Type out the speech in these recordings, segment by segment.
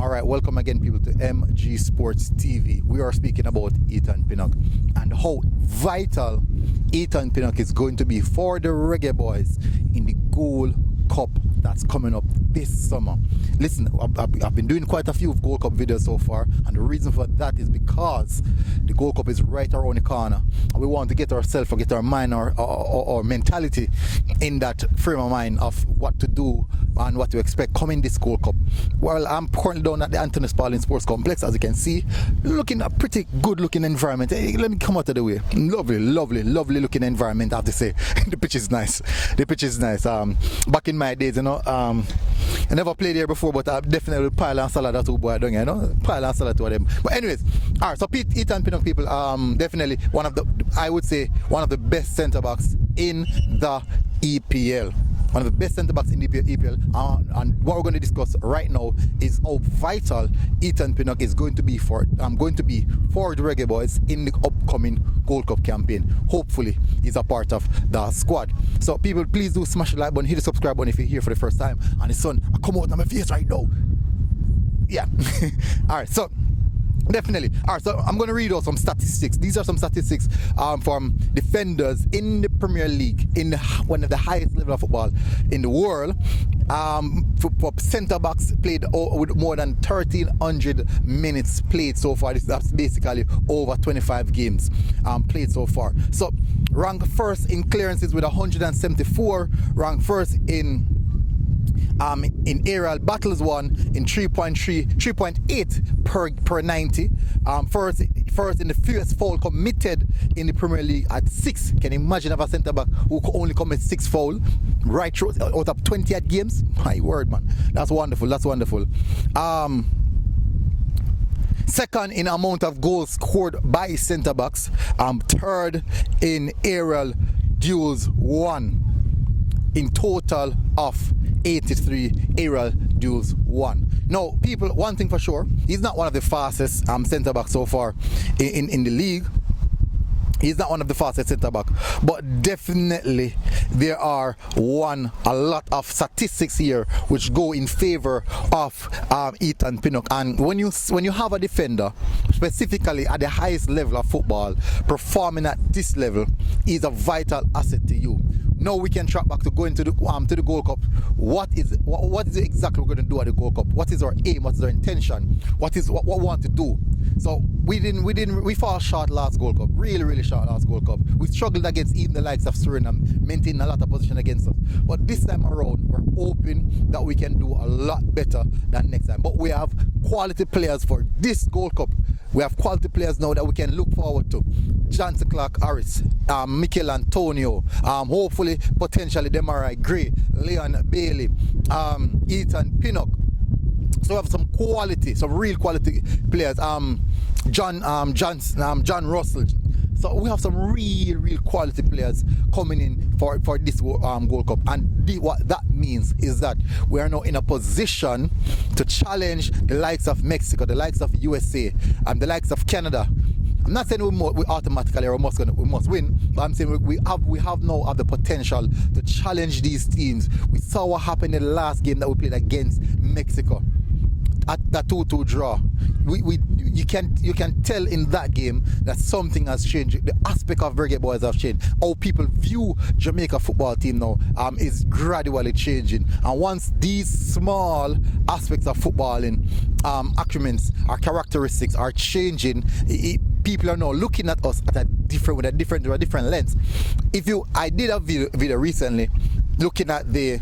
Alright, welcome again people to MG Sports TV. We are speaking about Ethan Pinnock and how vital Ethan Pinnock is going to be for the Reggae Boyz in the Gold Cup that's coming up this summer. Listen, I've been doing quite a few Gold Cup videos so far, and the reason for that is because the Gold Cup is right around the corner and we want to get ourselves or get our mind or mentality in that frame of mind of what to do and what to expect coming this Gold Cup. Well, I'm currently down at the Anthony Spalding Sports Complex, as you can see, looking at a pretty good looking environment. Hey, let me come out of the way. Lovely looking environment, I have to say. The pitch is nice. Back in my days, I never played here before, but I definitely pile and salad that two boy down here, pile and salad to them. But anyways, alright, so Ethan Pinnock people, definitely one of the best centre backs in the EPL. One of the best centre backs in the EPL, and what we're going to discuss right now is how vital Ethan Pinnock is going to be for the Reggae Boyz in the upcoming Gold Cup campaign. Hopefully, he's a part of the squad. So, people, please do smash the like button, hit the subscribe button if you're here for the first time. And his son, I come out of my face right now. Yeah. All right. So. Definitely. Alright, so I'm going to read out some statistics. These are some statistics from defenders in the Premier League, in one of the highest level of football in the world. For centre backs played with more than 1,300 minutes played so far. That's basically over 25 games played so far. So, ranked first in clearances with 174, ranked first in aerial battles won in 3.8 per 90. First in the fewest foul committed in the Premier League at 6. Can you imagine a centre back who only commits 6 foul right through out of 28 games? My word, man, that's wonderful. Second in amount of goals scored by centre backs. Third in aerial duels won. In total of 83 aerial duels won. Now, people, one thing for sure, he's not one of the fastest centre backs so far in the league. He's not one of the fastest centre back, but definitely there are a lot of statistics here which go in favor of Ethan Pinnock. And when you have a defender, specifically at the highest level of football, performing at this level, is a vital asset to you. Now we can track back to going to the Gold Cup. What is exactly we're going to do at the Gold Cup? What is our aim? What is our intention? What we want to do? So we fall short last Gold Cup, really short last Gold Cup. We struggled against even the likes of Suriname, maintaining a lot of position against us. But this time around, we're hoping that we can do a lot better than next time. But we have quality players for this Gold Cup. We have quality players now that we can look forward to. Johnson Clark Harris, Mikel Antonio, hopefully, potentially Demarai Gray, Leon Bailey, Ethan Pinnock. So we have some real quality players. John Russell. So we have some real quality players coming in for this Gold Cup, and what that means is that we are now in a position to challenge the likes of Mexico, the likes of USA, and the likes of Canada. I'm not saying we automatically or we must win, but I'm saying we have now the potential to challenge these teams. We saw what happened in the last game that we played against Mexico at that 2-2 draw. You can tell in that game that something has changed. The aspect of Reggae Boyz have changed. How people view Jamaica football team now is gradually changing. And once these small aspects of footballing accumulates, our characteristics are changing, people are now looking at us with a different lens. I did a video recently looking at the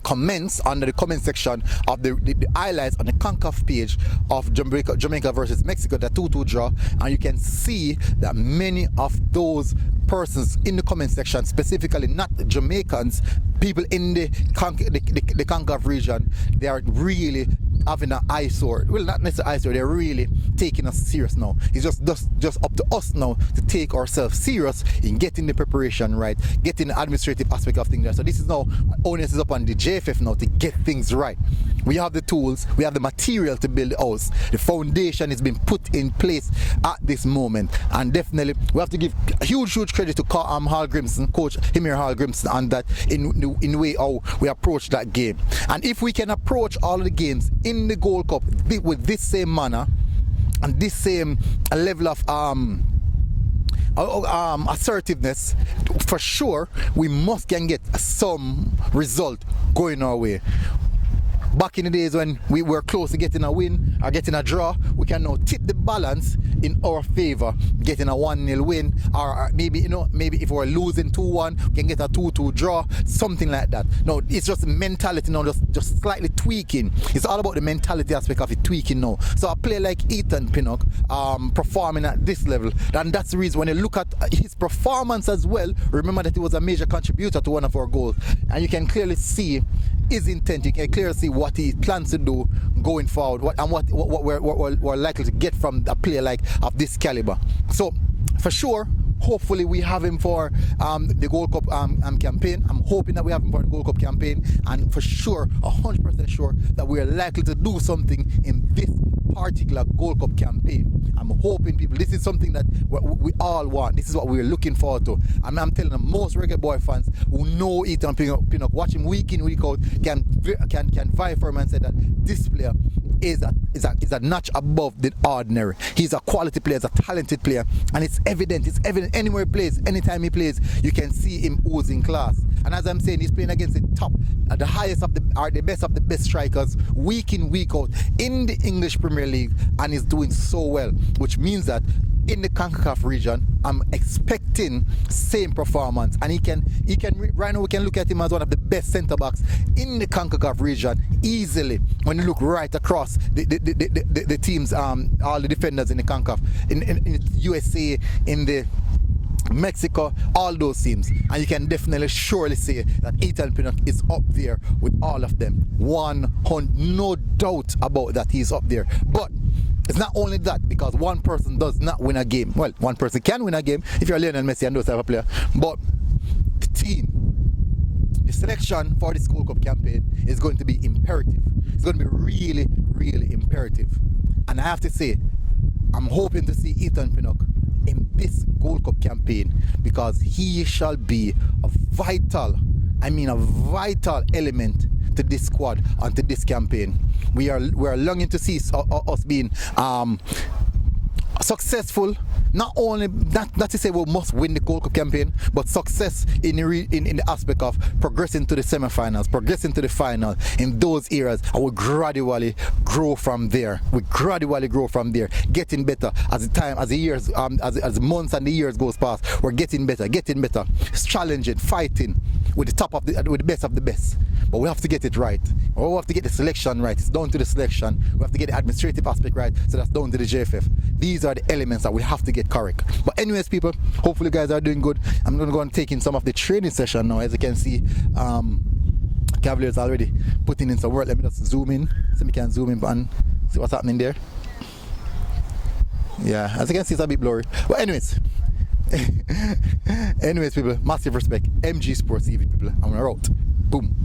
comments under the comment section of the highlights on the CONCACAF page of Jamaica versus Mexico, the 2-2 draw, and you can see that many of those persons in the comment section, specifically not Jamaicans, people in the CONCACAF region, they are really having an eyesore. Well, not necessarily eyesore, they're really taking us serious now. It's just up to us now to take ourselves serious in getting the preparation right, getting the administrative aspect of things right. So this is now, onus is up on the JFF now to get things right. We have the tools, we have the material to build the house. The foundation is being put in place at this moment, and definitely we have to give huge credit to Hal Grimson, Coach Himir Hal Grimson, on that in the way how we approach that game. And if we can approach all of the games in the Gold Cup with this same manner and this same level of assertiveness, for sure we must can get some result going our way. Back in the days when we were close to getting a win or getting a draw, we can now tip the balance in our favor, getting a 1-0 win, or maybe if we're losing 2-1, we can get a 2-2 draw, something like that. No, it's just mentality now, just slightly tweaking. It's all about the mentality aspect of it, tweaking now. So a player like Ethan Pinnock performing at this level, and that's the reason when you look at his performance as well, remember that he was a major contributor to one of our goals, and you can clearly see his intent, you can clearly see what he plans to do going forward, what we're likely to get from a player like of this caliber. So for sure, hopefully we have him for the Gold Cup campaign. I'm hoping that we have him for the Gold Cup campaign, and for sure, 100% sure that we are likely to do something in this particular Gold Cup campaign. I'm hoping, people, this is something that we all want. This is what we're looking forward to. And I'm telling them, most Reggae Boy fans who know Ethan Pinnock, watch him week in, week out, can vie for him and say that this player is a notch above the ordinary. He's a quality player, he's a talented player, and it's evident anywhere he plays, anytime he plays, you can see him oozing class. And as I'm saying, he's playing against the top, the highest of the best strikers, week in, week out in the English Premier League, and he's doing so well, which means that in the CONCACAF region, I'm expecting same performance, and he can right now we can look at him as one of the best centre backs in the CONCACAF region easily. When you look right across the teams, all the defenders in the CONCACAF, in USA, in the Mexico, all those teams, and you can definitely surely say that Ethan Pinnock is up there with all of them. 100, no doubt about that, he's up there. But it's not only that, because one person does not win a game. Well, one person can win a game if you're Lionel Messi and those type of player, but the team, the selection for this Gold Cup campaign is going to be imperative. It's going to be really imperative. And I have to say, I'm hoping to see Ethan Pinnock in this Gold Cup campaign, because he shall be a vital element to this squad and to this campaign. We are longing to see us being successful. Not only not to say we must win the Gold Cup campaign, but success in the aspect of progressing to the semi-finals, progressing to the final in those areas, and we gradually grow from there. Getting better as the months and the years goes past. We're getting better. It's challenging, fighting with the best of the best. But we have to get it right. We have to get the selection right. It's down to the selection. We have to get the administrative aspect right. So that's down to the JFF. These are the elements that we have to get correct. But anyways, people, hopefully you guys are doing good. I'm going to go and take in some of the training session now. As you can see, Cavaliers already putting in some work. Let me just zoom in so we can zoom in and see what's happening there. Yeah, as you can see, it's a bit blurry. But anyways, people, massive respect. MG Sports TV, people, and we're out. Boom.